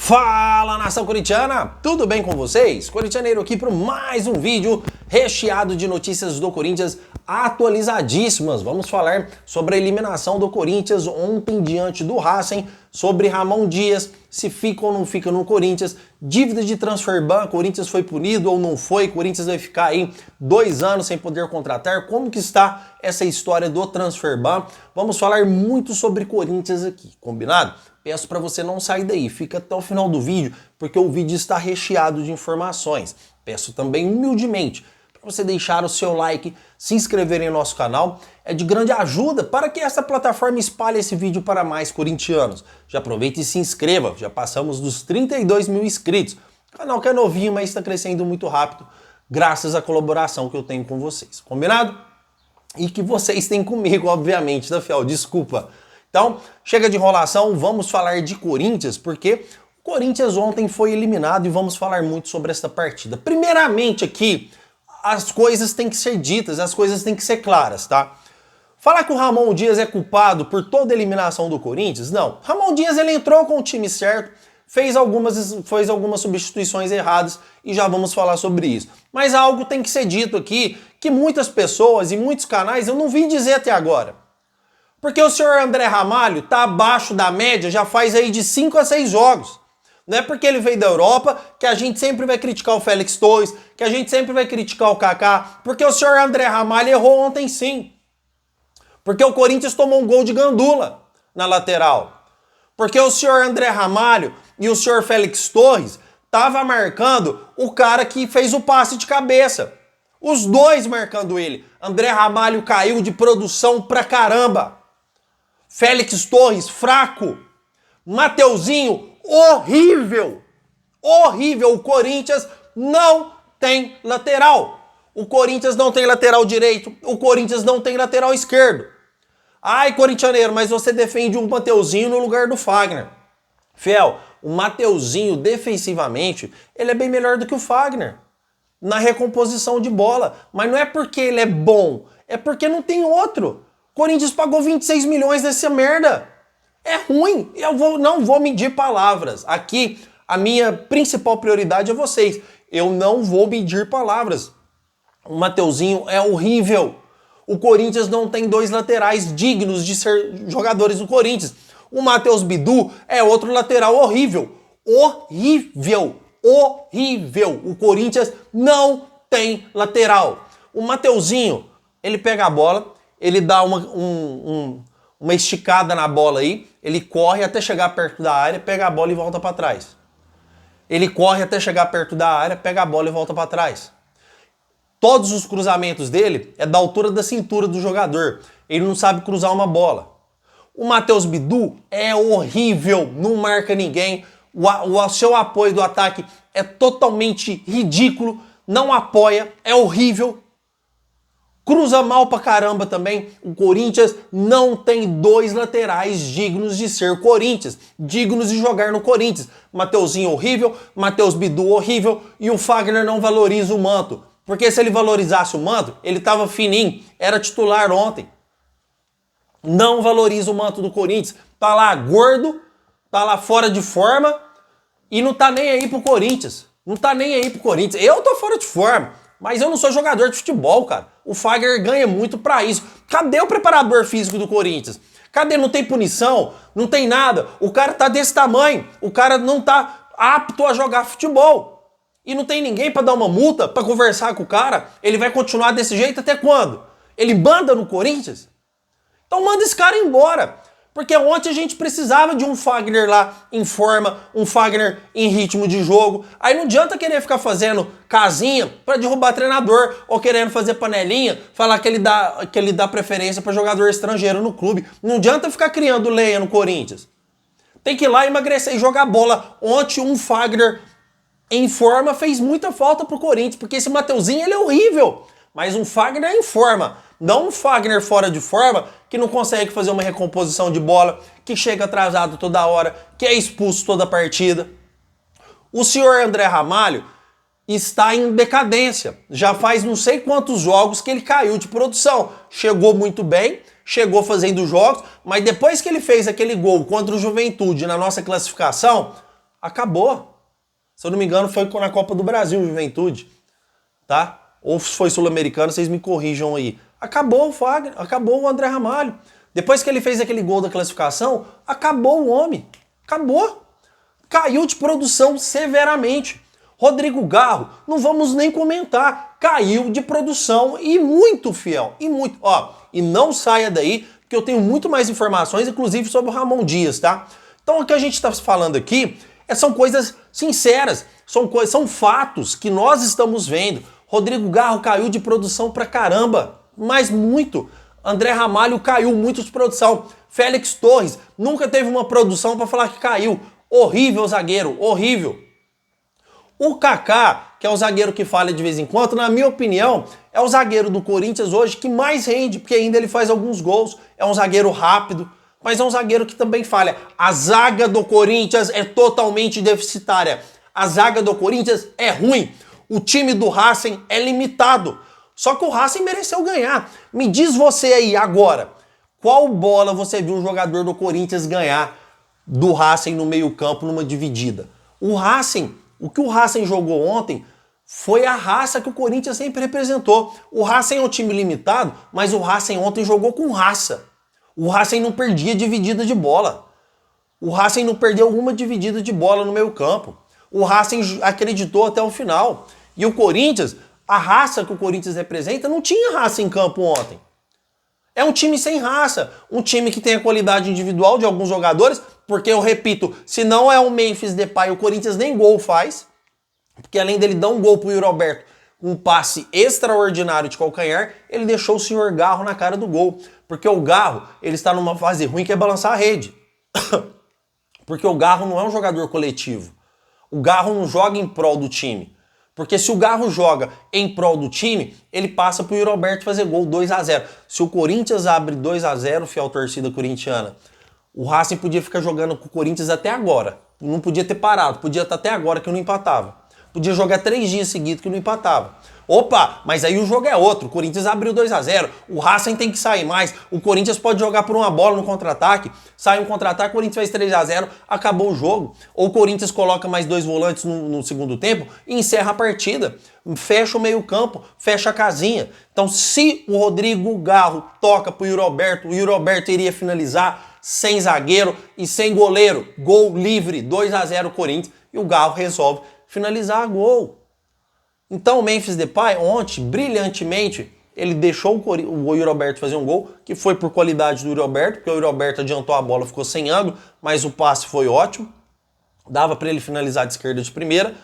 Fala, nação corintiana! Tudo bem com vocês? Corintianeiro aqui para mais um vídeo recheado de notícias do Corinthians atualizadíssimas. Vamos falar sobre a eliminação do Corinthians ontem diante do Racing, sobre Ramon Dias, se fica ou não fica no Corinthians, dívida de transfer ban, Corinthians foi punido ou não foi, Corinthians vai ficar aí 2 anos sem poder contratar, como que está essa história do transfer ban? Vamos falar muito sobre Corinthians aqui, combinado? Peço para você não sair daí, fica até o final do vídeo, porque o vídeo está recheado de informações. Peço também humildemente para você deixar o seu like, se inscrever em nosso canal, é de grande ajuda para que essa plataforma espalhe esse vídeo para mais corintianos. Já aproveite e se inscreva, já passamos dos 32 mil inscritos. O canal que é novinho, mas está crescendo muito rápido, graças à colaboração que eu tenho com vocês. Combinado? E que vocês têm comigo, obviamente, tá, fiel? Desculpa. Então, chega de enrolação, vamos falar de Corinthians, porque o Corinthians ontem foi eliminado e vamos falar muito sobre essa partida. Primeiramente aqui, as coisas têm que ser ditas, as coisas têm que ser claras, tá? Falar que o Ramon Dias é culpado por toda a eliminação do Corinthians? Não. Ramon Dias, ele entrou com o time certo, fez algumas substituições erradas e já vamos falar sobre isso. Mas algo tem que ser dito aqui, que muitas pessoas e muitos canais eu não vi dizer até agora. Porque o senhor André Ramalho tá abaixo da média já faz aí de 5 a 6 jogos. Não é porque ele veio da Europa que a gente sempre vai criticar o Félix Torres, que a gente sempre vai criticar o Kaká, porque o senhor André Ramalho errou ontem sim. Porque o Corinthians tomou um gol de gandula na lateral. Porque o senhor André Ramalho e o senhor Félix Torres estavam marcando o cara que fez o passe de cabeça. Os dois marcando ele. André Ramalho caiu de produção pra caramba. Félix Torres, fraco. Mateuzinho, horrível. Horrível. O Corinthians não tem lateral. O Corinthians não tem lateral direito. O Corinthians não tem lateral esquerdo. Ai, corintianeiro, mas você defende um Mateuzinho no lugar do Fagner. Fiel, o Mateuzinho, defensivamente, ele é bem melhor do que o Fagner na recomposição de bola. Mas não é porque ele é bom, é porque não tem outro. Corinthians pagou 26 milhões nessa merda. É ruim. Não vou medir palavras. Aqui, a minha principal prioridade é vocês. Eu não vou medir palavras. O Mateuzinho é horrível. O Corinthians não tem 2 laterais dignos de ser jogadores do Corinthians. O Matheus Bidu é outro lateral horrível. Horrível. Horrível. O Corinthians não tem lateral. O Mateuzinho, ele pega a bola, ele dá uma esticada na bola aí, ele corre até chegar perto da área, pega a bola e volta para trás. Ele corre até chegar perto da área, pega a bola e volta para trás. Todos os cruzamentos dele é da altura da cintura do jogador. Ele não sabe cruzar uma bola. O Matheus Bidu é horrível, não marca ninguém. O seu apoio do ataque é totalmente ridículo, não apoia, é horrível. Cruza mal pra caramba também. O Corinthians não tem 2 laterais dignos de ser Corinthians, dignos de jogar no Corinthians. Mateuzinho horrível, Matheus Bidu horrível e o Fagner não valoriza o manto. Porque se ele valorizasse o manto, ele tava fininho, era titular ontem. Não valoriza o manto do Corinthians. Tá lá gordo, tá lá fora de forma e não tá nem aí pro Corinthians. Não tá nem aí pro Corinthians. Eu tô fora de forma, mas eu não sou jogador de futebol, cara. O Fagner ganha muito pra isso. Cadê o preparador físico do Corinthians? Cadê? Não tem punição, não tem nada. O cara tá desse tamanho, o cara não tá apto a jogar futebol. E não tem ninguém pra dar uma multa, pra conversar com o cara. Ele vai continuar desse jeito até quando? Ele manda no Corinthians? Então manda esse cara embora. Porque ontem a gente precisava de um Fagner lá em forma, um Fagner em ritmo de jogo. Aí não adianta querer ficar fazendo casinha pra derrubar treinador ou querendo fazer panelinha, falar que ele dá preferência pra jogador estrangeiro no clube. Não adianta ficar criando lenha no Corinthians. Tem que ir lá emagrecer e jogar bola. Ontem um Fagner em forma fez muita falta pro Corinthians, porque esse Mateuzinho ele é horrível. Mas um Fagner em forma, não um Fagner fora de forma, que não consegue fazer uma recomposição de bola, que chega atrasado toda hora, que é expulso toda a partida. O senhor André Ramalho está em decadência. Já faz não sei quantos jogos que ele caiu de produção. Chegou muito bem, chegou fazendo jogos, mas depois que ele fez aquele gol contra o Juventude na nossa classificação, Acabou. Se eu não me engano, foi na Copa do Brasil, Juventude, tá? Ou se foi Sul-Americano, vocês me corrijam aí. Acabou o Fagner, acabou o André Ramalho. Depois que ele fez aquele gol da classificação, acabou o homem. Acabou. Caiu de produção severamente. Rodrigo Garro, não vamos nem comentar. Caiu de produção e muito, fiel. E muito. Ó, e não saia daí, porque eu tenho muito mais informações, inclusive sobre o Ramon Dias, tá? Então o que a gente está falando aqui são coisas sinceras, são fatos que nós estamos vendo. Rodrigo Garro caiu de produção pra caramba, mas muito. André Ramalho caiu muito de produção. Félix Torres nunca teve uma produção para falar que caiu. Horrível zagueiro, horrível. O Kaká, que é o zagueiro que falha de vez em quando, na minha opinião, é o zagueiro do Corinthians hoje que mais rende, porque ainda ele faz alguns gols. É um zagueiro rápido, mas é um zagueiro que também falha. A zaga do Corinthians é totalmente deficitária. A zaga do Corinthians é ruim. O time do Racing é limitado. Só que o Racing mereceu ganhar. Me diz você aí agora, qual bola você viu um jogador do Corinthians ganhar do Racing no meio-campo numa dividida? O Racing, o que o Racing jogou ontem foi a raça que o Corinthians sempre representou. O Racing é um time limitado, mas o Racing ontem jogou com raça. O Racing não perdia dividida de bola. O Racing não perdeu uma dividida de bola no meio-campo. O Racing acreditou até o final. E o Corinthians, a raça que o Corinthians representa, não tinha raça em campo ontem. É um time sem raça, um time que tem a qualidade individual de alguns jogadores, porque eu repito, se não é o Memphis Depay, o Corinthians nem gol faz, porque além dele dar um gol pro Yuri Alberto, um passe extraordinário de calcanhar, ele deixou o senhor Garro na cara do gol, porque o Garro, ele está numa fase ruim que é balançar a rede. Porque o Garro não é um jogador coletivo. O Garro não joga em prol do time. Porque se o Garro joga em prol do time, ele passa pro Yuri Alberto fazer gol 2-0. Se o Corinthians abre 2-0, fiel torcida corintiana, o Racing podia ficar jogando com o Corinthians até agora. Não podia ter parado, podia estar até agora que não empatava. Podia jogar 3 dias seguidos que não empatava. Opa, mas aí o jogo é outro. O Corinthians abriu 2-0. O Racing tem que sair mais. O Corinthians pode jogar por uma bola no contra-ataque. Sai um contra-ataque, o Corinthians faz 3-0. Acabou o jogo. Ou o Corinthians coloca mais 2 volantes no segundo tempo e encerra a partida. Fecha o meio-campo, fecha a casinha. Então, se o Rodrigo Garro toca pro Yuri Alberto, o Yuri Alberto iria finalizar sem zagueiro e sem goleiro. Gol livre, 2-0 Corinthians. E o Garro resolve finalizar a gol. Então o Memphis Depay ontem, brilhantemente, ele deixou o Yuri Alberto fazer um gol, que foi por qualidade do Yuri Alberto, porque o Yuri Alberto adiantou a bola, ficou sem ângulo, mas o passe foi ótimo. Dava para ele finalizar de esquerda de primeira.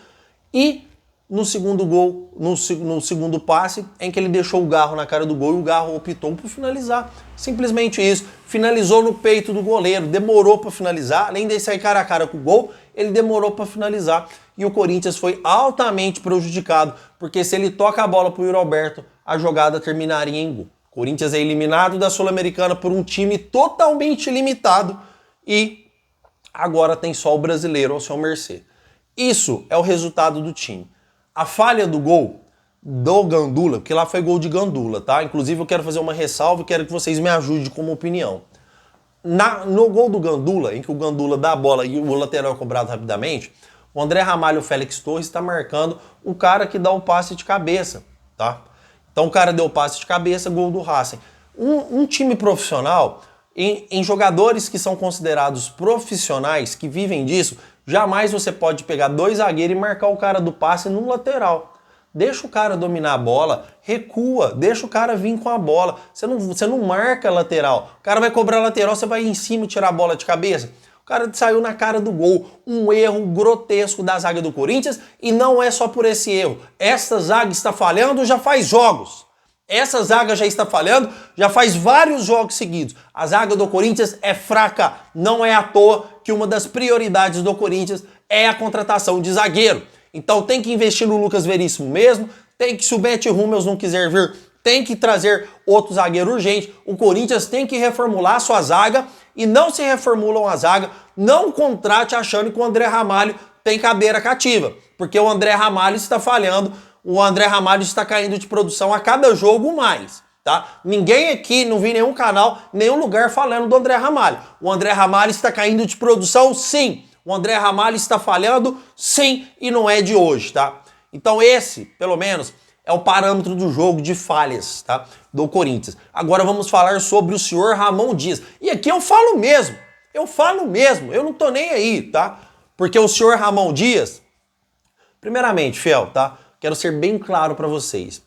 E no segundo gol, no segundo passe, em que ele deixou o Garro na cara do gol e o Garro optou por finalizar. Simplesmente isso. Finalizou no peito do goleiro, demorou para finalizar. Além de sair cara a cara com o gol, ele demorou para finalizar. E o Corinthians foi altamente prejudicado, porque se ele toca a bola para o Yuri Alberto, a jogada terminaria em gol. O Corinthians é eliminado da Sul-Americana por um time totalmente limitado e agora tem só o brasileiro ao seu mercê. Isso é o resultado do time. A falha do gol do Gandula, porque lá foi gol de Gandula, tá? Inclusive eu quero fazer uma ressalva e quero que vocês me ajudem como opinião. No gol do Gandula, em que o Gandula dá a bola e o lateral é cobrado rapidamente, o André Ramalho e o Félix Torres está marcando o cara que dá o passe de cabeça, tá? Então o cara deu o passe de cabeça, gol do Racing. Um time profissional, em jogadores que são considerados profissionais, que vivem disso, jamais você pode pegar 2 zagueiros e marcar o cara do passe no lateral. Deixa o cara dominar a bola, recua, deixa o cara vir com a bola. Você não marca lateral. O cara vai cobrar lateral, você vai em cima e tirar a bola de cabeça. O cara saiu na cara do gol. Um erro grotesco da zaga do Corinthians e não é só por esse erro. Essa zaga está falhando já faz jogos. Essa zaga já está falhando já faz vários jogos seguidos. A zaga do Corinthians é fraca. Não é à toa que uma das prioridades do Corinthians é a contratação de zagueiro. Então tem que investir no Lucas Veríssimo mesmo, tem que, se o Betty Hummels não quiser vir, tem que trazer outro zagueiro urgente. O Corinthians tem que reformular a sua zaga e não se reformulam a zaga, não contrate achando que o André Ramalho tem cadeira cativa, porque o André Ramalho está falhando, o André Ramalho está caindo de produção a cada jogo mais, tá? Ninguém aqui, não vi nenhum canal, nenhum lugar falando do André Ramalho. O André Ramalho está caindo de produção sim. O André Ramalho está falhando? Sim, e não é de hoje, tá? Então esse, pelo menos, é o parâmetro do jogo de falhas, tá? Do Corinthians. Agora vamos falar sobre o senhor Ramon Dias. E aqui eu falo mesmo, eu não tô nem aí, tá? Porque o senhor Ramon Dias, primeiramente, fiel, tá? Quero ser bem claro para vocês.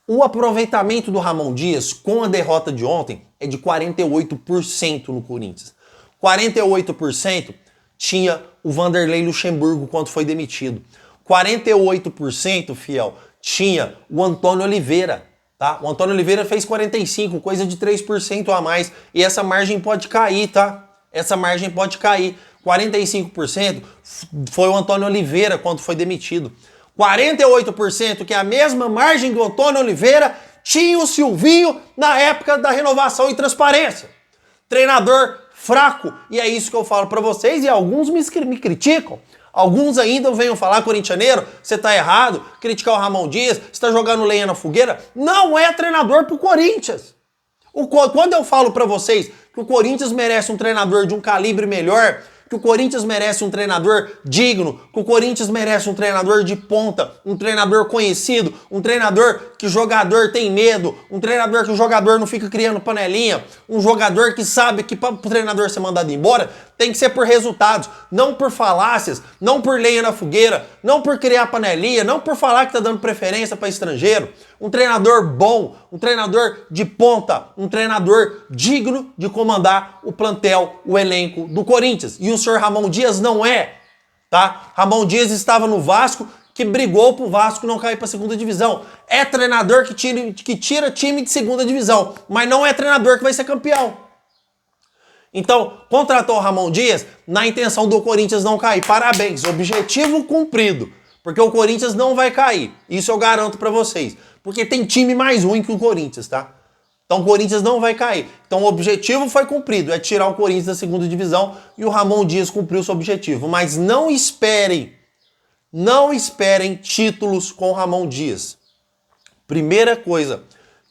O aproveitamento do Ramon Dias com a derrota de ontem é de 48% no Corinthians. 48% tinha o Vanderlei Luxemburgo quando foi demitido. 48%, fiel, tinha o Antônio Oliveira, tá? O Antônio Oliveira fez 45%, coisa de 3% a mais. E essa margem pode cair, tá? Essa margem pode cair. 45% foi o Antônio Oliveira quando foi demitido. 48%, que é a mesma margem do Antônio Oliveira, tinha o Silvinho na época da renovação e transparência. Treinador fraco, e é isso que eu falo pra vocês, e alguns me criticam. Alguns ainda venham falar, corintianeiro, você tá errado, criticar o Ramon Dias, você tá jogando lenha na fogueira. Não é treinador pro Corinthians. Quando eu falo pra vocês que o Corinthians merece um treinador de um calibre melhor, que o Corinthians merece um treinador digno, que o Corinthians merece um treinador de ponta, um treinador conhecido, um treinador que o jogador tem medo, um treinador que o jogador não fica criando panelinha, um jogador que sabe que para o treinador ser mandado embora tem que ser por resultados, não por falácias, não por lenha na fogueira, não por criar panelinha, não por falar que tá dando preferência para estrangeiro. Um treinador bom, um treinador de ponta, um treinador digno de comandar o plantel, o elenco do Corinthians. E o senhor Ramon Dias não é, tá? Ramon Dias estava no Vasco, que brigou pro Vasco não cair pra segunda divisão. É treinador que tira time de segunda divisão, mas não é treinador que vai ser campeão. Então, contratou o Ramon Dias na intenção do Corinthians não cair. Parabéns, objetivo cumprido. Porque o Corinthians não vai cair. Isso eu garanto pra vocês. Porque tem time mais ruim que o Corinthians, tá? Então o Corinthians não vai cair. Então o objetivo foi cumprido, é tirar o Corinthians da segunda divisão e o Ramon Dias cumpriu seu objetivo. Mas não esperem títulos com o Ramon Dias. Primeira coisa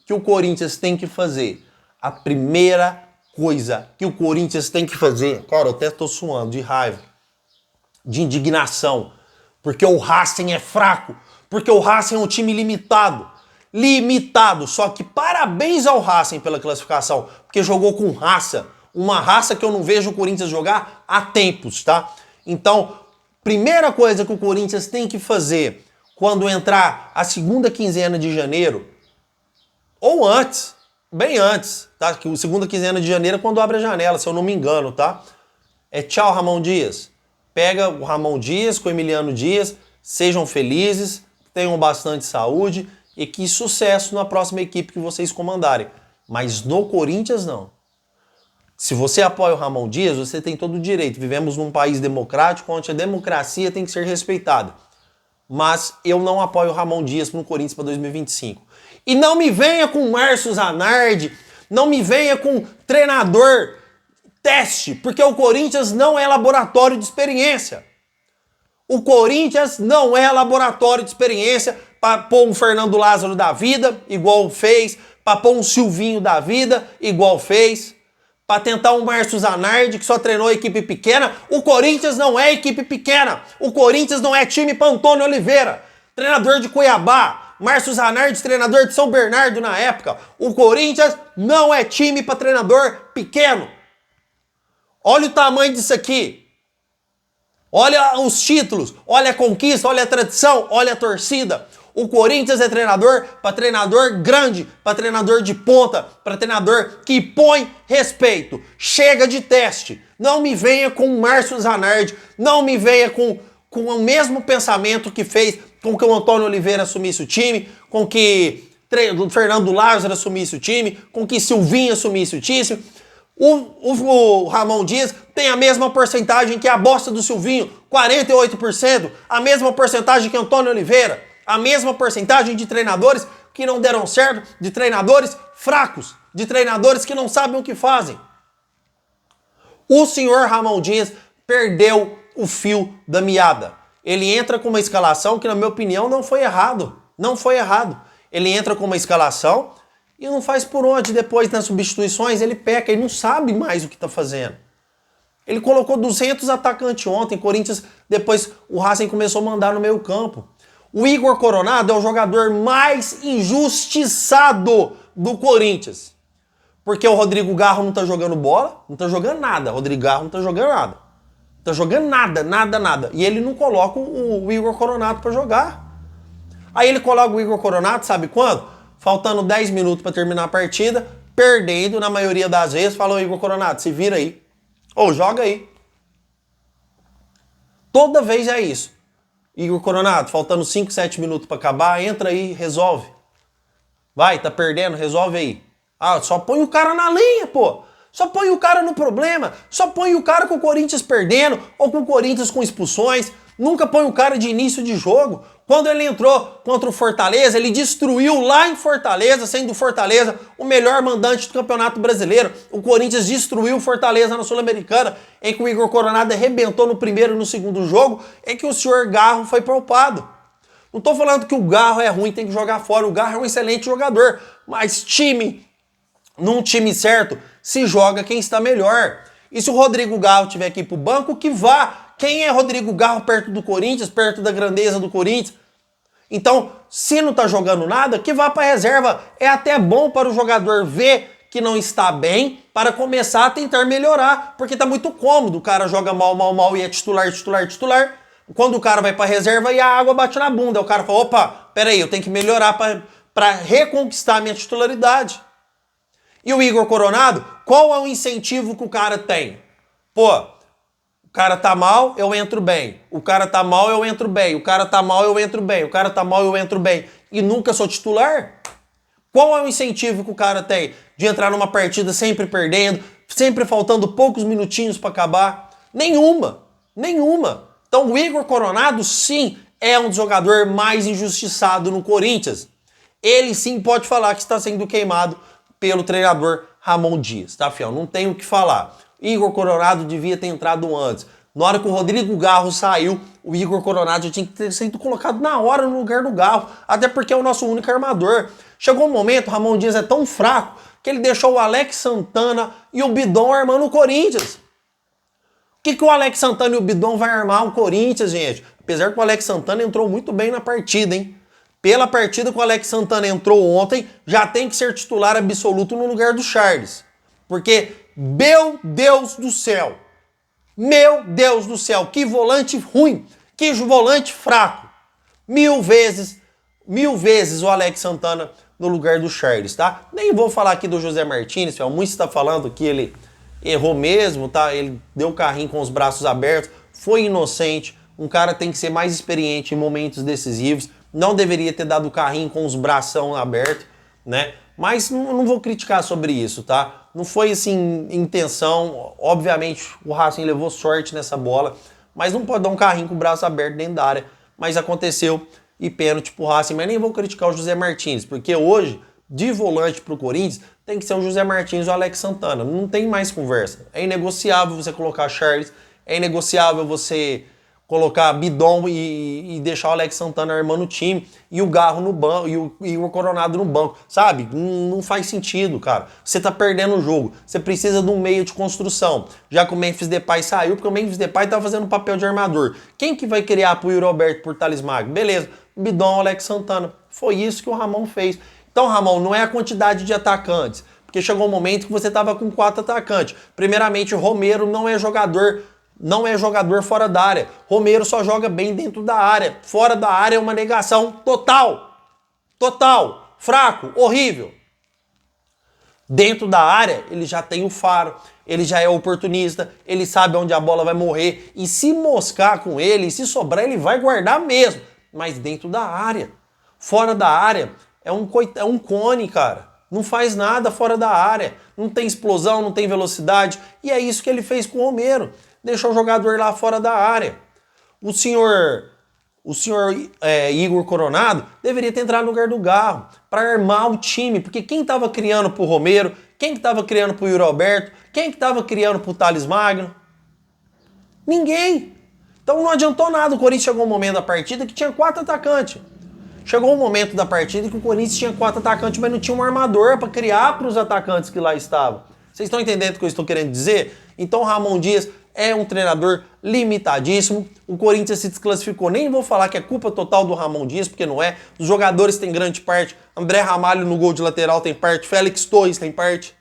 que o Corinthians tem que fazer, cara, eu até tô suando de raiva, de indignação, porque o Racing é fraco, porque o Racing é um time limitado, só que parabéns ao Racing pela classificação, porque jogou com raça, uma raça que eu não vejo o Corinthians jogar há tempos, tá? Então, primeira coisa que o Corinthians tem que fazer quando entrar a segunda quinzena de janeiro, ou antes, bem antes, tá? Que a segunda quinzena de janeiro é quando abre a janela, se eu não me engano, tá? É tchau, Ramon Dias. Pega o Ramon Dias com o Emiliano Dias, sejam felizes, tenham bastante saúde e que sucesso na próxima equipe que vocês comandarem. Mas no Corinthians, não. Se você apoia o Ramon Dias, você tem todo o direito. Vivemos num país democrático onde a democracia tem que ser respeitada. Mas eu não apoio o Ramon Dias no Corinthians para 2025. E não me venha com Márcio Zanardi, não me venha com treinador teste, porque o Corinthians não é laboratório de experiência. O Corinthians não é laboratório de experiência para pôr um Fernando Lázaro da vida, igual fez, para pôr um Silvinho da vida, igual fez, para tentar um Márcio Zanardi, que só treinou equipe pequena. O Corinthians não é equipe pequena. O Corinthians não é time para Antônio Oliveira, treinador de Cuiabá. Márcio Zanardi, treinador de São Bernardo na época. O Corinthians não é time para treinador pequeno. Olha o tamanho disso aqui. Olha os títulos, olha a conquista, olha a tradição, olha a torcida. O Corinthians é treinador para treinador grande, para treinador de ponta, para treinador que põe respeito. Chega de teste. Não me venha com o Márcio Zanardi, não me venha com o mesmo pensamento que fez com que o Antônio Oliveira assumisse o time, com que o Fernando Lázaro assumisse o time, com que Silvinho assumisse o time. O Ramon Dias tem a mesma porcentagem que a bosta do Silvinho, 48%, a mesma porcentagem que Antônio Oliveira, a mesma porcentagem de treinadores que não deram certo, de treinadores fracos, de treinadores que não sabem o que fazem. O senhor Ramon Dias perdeu o fio da meada. Ele entra com uma escalação que, na minha opinião, não foi errado. Não foi errado. Ele entra com uma escalação e não faz por onde depois nas substituições, ele peca, ele não sabe mais o que está fazendo. Ele colocou 200 atacantes ontem, Corinthians, depois o Racing começou a mandar no meio campo. O Igor Coronado é o jogador mais injustiçado do Corinthians. Porque o Rodrigo Garro não tá jogando bola, não tá jogando nada. O Rodrigo Garro não tá jogando nada. Não tá jogando nada. E ele não coloca o Igor Coronado pra jogar. Aí ele coloca o Igor Coronado, sabe quando? Faltando 10 minutos pra terminar a partida, perdendo na maioria das vezes, fala: Igor Coronado, se vira aí. Ou joga aí. Toda vez é isso. Igor Coronado, faltando 5, 7 minutos pra acabar, entra aí, resolve. Vai, tá perdendo, resolve aí. Ah, só põe o cara na linha, pô. Só põe o cara no problema. Só põe o cara com o Corinthians perdendo ou com o Corinthians com expulsões. Nunca põe o cara de início de jogo. Quando ele entrou contra o Fortaleza, ele destruiu lá em Fortaleza, sendo o Fortaleza o melhor mandante do Campeonato Brasileiro. O Corinthians destruiu o Fortaleza na Sul-Americana, em que o Igor Coronado arrebentou no primeiro e no segundo jogo, em que o senhor Garro foi poupado. Não tô falando que o Garro é ruim, tem que jogar fora. O Garro é um excelente jogador, mas num time certo, se joga quem está melhor. E se o Rodrigo Garro tiver aqui pro banco, que vá. Quem é Rodrigo Garro perto do Corinthians, perto da grandeza do Corinthians? Então, se não tá jogando nada, que vá para reserva. É até bom para o jogador ver que não está bem, para começar a tentar melhorar, porque tá muito cômodo. O cara joga mal e é titular. Quando o cara vai para reserva e a água bate na bunda, o cara fala: opa, peraí, eu tenho que melhorar para reconquistar a minha titularidade. E o Igor Coronado, qual é o incentivo que o cara tem? Pô, o cara tá mal, eu entro bem. O cara tá mal, eu entro bem. O cara tá mal, eu entro bem. O cara tá mal, eu entro bem. E nunca sou titular? Qual é o incentivo que o cara tem de entrar numa partida sempre perdendo, sempre faltando poucos minutinhos para acabar? Nenhuma. Então o Igor Coronado, sim, é um jogador mais injustiçado no Corinthians. Ele sim pode falar que está sendo queimado pelo treinador Ramon Dias, tá, fiel? Não tem o que falar. Igor Coronado devia ter entrado antes. Na hora que o Rodrigo Garro saiu, o Igor Coronado já tinha que ter sido colocado na hora no lugar do Garro, até porque é o nosso único armador. Chegou um momento, o Ramon Dias é tão fraco que ele deixou o Alex Santana e o Bidon armando o Corinthians. O que o Alex Santana e o Bidon vai armar o Corinthians, gente? Apesar que o Alex Santana entrou muito bem na partida, hein? Pela partida que o Alex Santana entrou ontem, já tem que ser titular absoluto no lugar do Charles. Porque, meu Deus do céu, que volante ruim, que volante fraco. Mil vezes o Alex Santana no lugar do Charles, tá? Nem vou falar aqui do José Martínez, muito está falando que ele errou mesmo, tá? Ele deu o carrinho com os braços abertos, foi inocente. Um cara tem que ser mais experiente em momentos decisivos. Não deveria ter dado o carrinho com os bração abertos, né? Mas não vou criticar sobre isso, tá? Não foi, assim, intenção. Obviamente, o Racing levou sorte nessa bola, mas não pode dar um carrinho com o braço aberto dentro da área. Mas aconteceu e pênalti pro Racing. Mas nem vou criticar o José Martínez, porque hoje, de volante pro Corinthians, tem que ser o José Martínez ou o Alex Santana. Não tem mais conversa. É inegociável você colocar Charles, é inegociável você colocar Bidon e deixar o Alex Santana armando o time e o Garro no banco e o Igor Coronado no banco, sabe? Não faz sentido, cara. Você tá perdendo o jogo. Você precisa de um meio de construção. Já que o Memphis Depay saiu, porque o Memphis Depay tá fazendo papel de armador. Quem que vai criar pro Yuri Alberto por Thales Magno? Beleza, Bidon, Alex Santana. Foi isso que o Ramon fez. Então, Ramon, não é a quantidade de atacantes, porque chegou um momento que você tava com 4 atacantes. Primeiramente, o Romero não é jogador fora da área. Romero só joga bem dentro da área. Fora da área é uma negação total. Fraco, horrível. Dentro da área, ele já tem o faro, ele já é oportunista, ele sabe onde a bola vai morrer. E se moscar com ele, se sobrar, ele vai guardar mesmo. Mas dentro da área. Fora da área, é um cone, cara. Não faz nada fora da área. Não tem explosão, não tem velocidade. E é isso que ele fez com o Romero. Deixou o jogador lá fora da área. O senhor Igor Coronado deveria ter entrado no lugar do Garro para armar o time, porque quem estava criando pro Romero, quem estava criando pro Yuri Alberto, quem estava criando pro Thales Magno? Ninguém. Então não adiantou nada. O Corinthians chegou um momento da partida que tinha 4 atacantes. Chegou um momento da partida que o Corinthians tinha 4 atacantes, mas não tinha um armador para criar para os atacantes que lá estavam. Vocês estão entendendo o que eu estou querendo dizer? Então o Ramon Dias é um treinador limitadíssimo. O Corinthians se desclassificou. Nem vou falar que é culpa total do Ramon Dias, porque não é. Os jogadores têm grande parte. André Ramalho no gol de lateral tem parte. Félix Torres tem parte.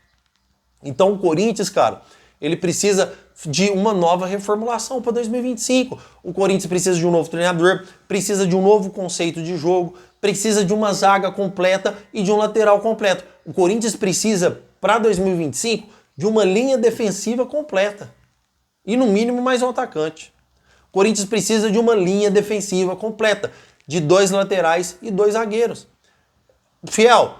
Então o Corinthians, cara, ele precisa de uma nova reformulação para 2025. O Corinthians precisa de um novo treinador, precisa de um novo conceito de jogo, precisa de uma zaga completa e de um lateral completo. O Corinthians precisa, para 2025, de uma linha defensiva completa. E no mínimo mais um atacante. O Corinthians precisa de uma linha defensiva completa, de 2 laterais e 2 zagueiros. Fiel,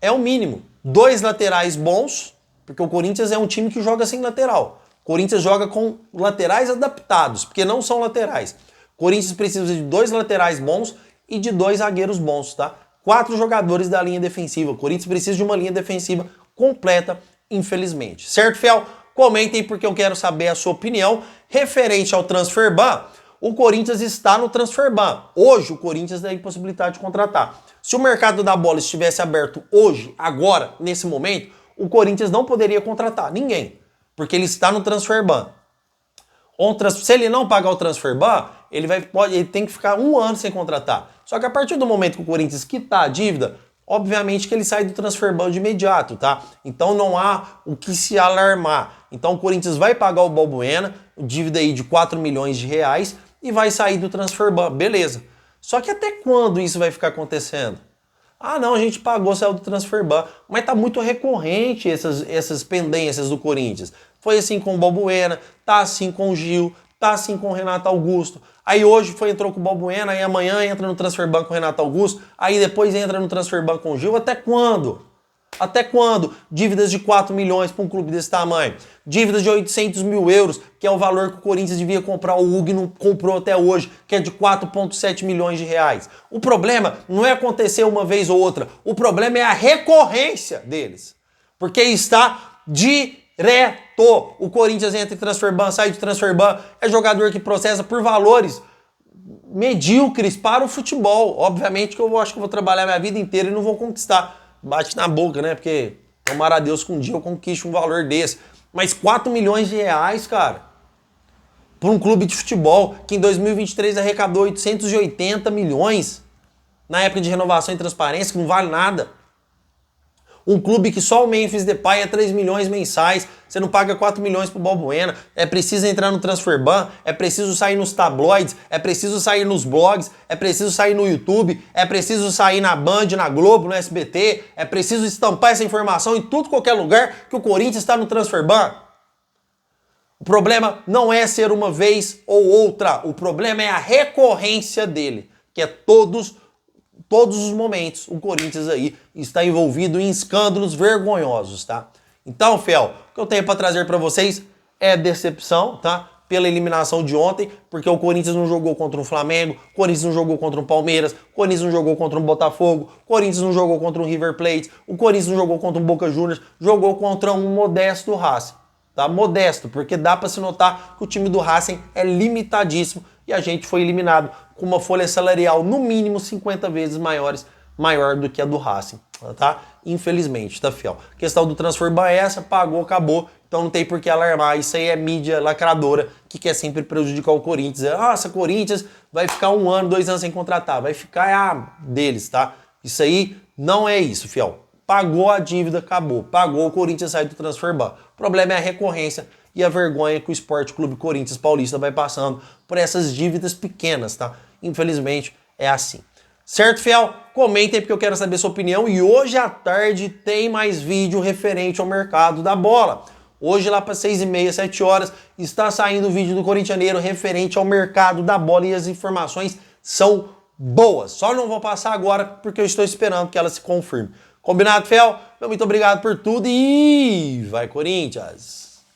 é o mínimo. 2 laterais bons, porque o Corinthians é um time que joga sem lateral. O Corinthians joga com laterais adaptados, porque não são laterais. O Corinthians precisa de 2 laterais bons e de 2 zagueiros bons, tá? 4 jogadores da linha defensiva. O Corinthians precisa de uma linha defensiva completa, infelizmente. Certo, Fiel? Comentem porque eu quero saber a sua opinião referente ao transfer ban. O Corinthians está no transfer ban. Hoje o Corinthians tem possibilidade de contratar. Se o mercado da bola estivesse aberto hoje, agora, nesse momento, o Corinthians não poderia contratar ninguém, porque ele está no transfer ban. Se ele não pagar o transfer ban, ele tem que ficar 1 ano sem contratar. Só que a partir do momento que o Corinthians quitar a dívida, obviamente que ele sai do transfer ban de imediato, tá? Então não há o que se alarmar. Então o Corinthians vai pagar o Balbuena, dívida aí de 4 milhões de reais, e vai sair do transfer ban, beleza. Só que até quando isso vai ficar acontecendo? Ah não, a gente pagou, saiu do transfer ban, mas tá muito recorrente essas pendências do Corinthians. Foi assim com o Balbuena, tá assim com o Gil, tá assim com o Renato Augusto. Aí hoje entrou com o Balbuena, aí amanhã entra no transfer ban com o Renato Augusto, aí depois entra no transfer ban com o Gil. Até quando? Até quando? Dívidas de 4 milhões para um clube desse tamanho. Dívidas de 800 mil euros, que é o valor que o Corinthians devia comprar o Hugo e não comprou até hoje, que é de 4,7 milhões de reais. O problema não é acontecer uma vez ou outra. O problema é a recorrência deles. Porque está direto. O Corinthians entra em transfer ban, sai de transfer ban. É jogador que processa por valores medíocres para o futebol. Obviamente que eu acho que eu vou trabalhar minha vida inteira e não vou conquistar. Bate na boca, né? Porque tomara a Deus que um dia eu conquiste um valor desse. Mas 4 milhões de reais, cara, para um clube de futebol que em 2023 arrecadou 880 milhões na época de renovação e transparência, que não vale nada. Um clube que só o Memphis Depay é 3 milhões mensais, você não paga 4 milhões pro Balbuena, é preciso entrar no transfer ban, é preciso sair nos tabloides, é preciso sair nos blogs, é preciso sair no YouTube, é preciso sair na Band, na Globo, no SBT, é preciso estampar essa informação em tudo qualquer lugar que o Corinthians está no transfer ban. O problema não é ser uma vez ou outra, o problema é a recorrência dele, que é todos os momentos o Corinthians aí está envolvido em escândalos vergonhosos, tá? Então, Fiel, o que eu tenho para trazer para vocês é decepção, tá? Pela eliminação de ontem, porque o Corinthians não jogou contra um Flamengo, o Corinthians não jogou contra um Palmeiras, o Corinthians não jogou contra um Botafogo, o Corinthians não jogou contra um River Plate, o Corinthians não jogou contra um Boca Juniors, jogou contra um modesto Racing, tá? Modesto, porque dá para se notar que o time do Racing é limitadíssimo e a gente foi eliminado com uma folha salarial no mínimo 50 vezes maior do que a do Racing, tá? Infelizmente, tá, Fiel? A questão do transfer ban é essa, pagou, acabou, então não tem por que alarmar. Isso aí é mídia lacradora que quer sempre prejudicar o Corinthians. Nossa, Corinthians vai ficar 1 ano, 2 anos sem contratar, vai ficar deles, tá? Isso aí não é isso, Fiel. Pagou a dívida, acabou. Pagou, o Corinthians sai do transfer ban. O problema é a recorrência e a vergonha que o Sport Clube Corinthians Paulista vai passando por essas dívidas pequenas, tá? Infelizmente, é assim. Certo, Fiel? Comentem porque eu quero saber sua opinião e hoje à tarde tem mais vídeo referente ao mercado da bola. Hoje lá para 6h30, 7 horas, está saindo o vídeo do Corintianeiro referente ao mercado da bola e as informações são boas. Só não vou passar agora porque eu estou esperando que ela se confirme. Combinado, Fiel? Muito obrigado por tudo e vai, Corinthians!